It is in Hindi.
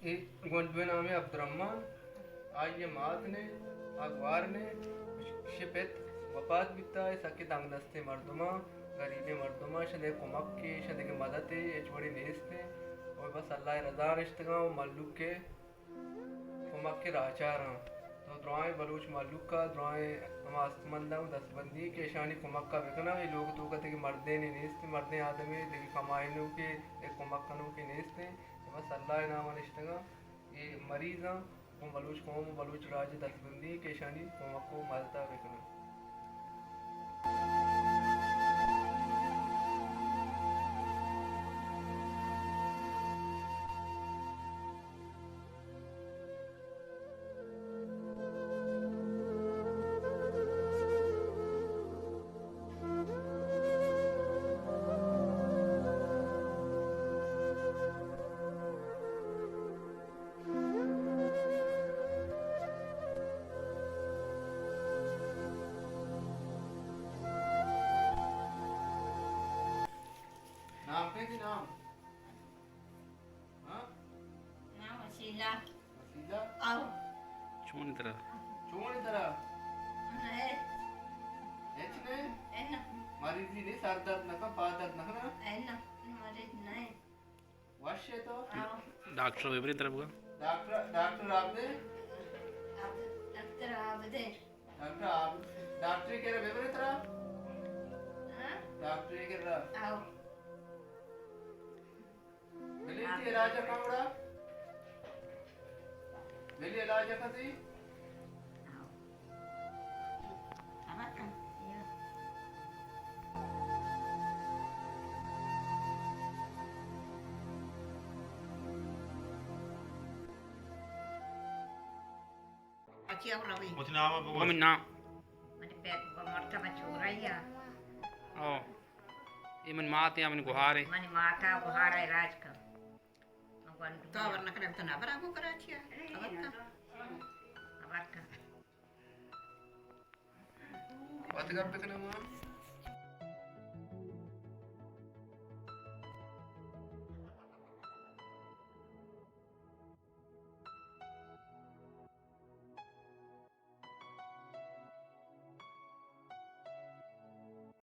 गुंडवे नाम है अब्दुर्रहमान। आज ये मात ने अखबार ने शिपत वफात बिता है सके तंग दस्ते मर्दमा गरीबे मर्दमा शदे कुमक के शदे के मदद है ये छोड़ी नेस्ते और बस अल्लाह रज़ा रिश्तगा और मल्लुक के कुमक के राचार हैं तो दुआएं बलूच मल्लुक का दुआएं हम आस्तमंदा दस्तबंदी के शानी कुमक का विकना ये लोग तो कहते कि मर्दे ने नेस्ते मर्दे आदमी देखिए कमाइनों के एक कुमक कनों के नेस्ते बस अल्लाह नाम रिश्तगा ये मरीज़ हैं वो बलूच कौम बलूच राज दस्तबंदी के शानी कुमक को मददा विकना नाम पे थी नाम हाँ नाम वसीला वसीला आओ चून तरह है एच ने एना मारी थी ने सर दर्द नका पा दर्द नका एना हमारे नहीं वाश्य तो आओ डॉक्टर विपरीत तरफ का डॉक्टर आपने अब डॉक्टर आप दे डॉक्टर के रहे बेबरे तरह हाँ डॉक्टर के रहा आओ मिली थी राजा कांगड़ा मिली राजा का थी आओ अब कम ये अच्छी हो रही Mesti nama apa? वो ना मैंने पैर को मरता मैं छोड़ा ही आ ओ ये मन मात या मन गुहार है मैंने माता गुहार है राज का तो वरना करे तो ना बराबर करा छिया अब का बात कर पे ना मां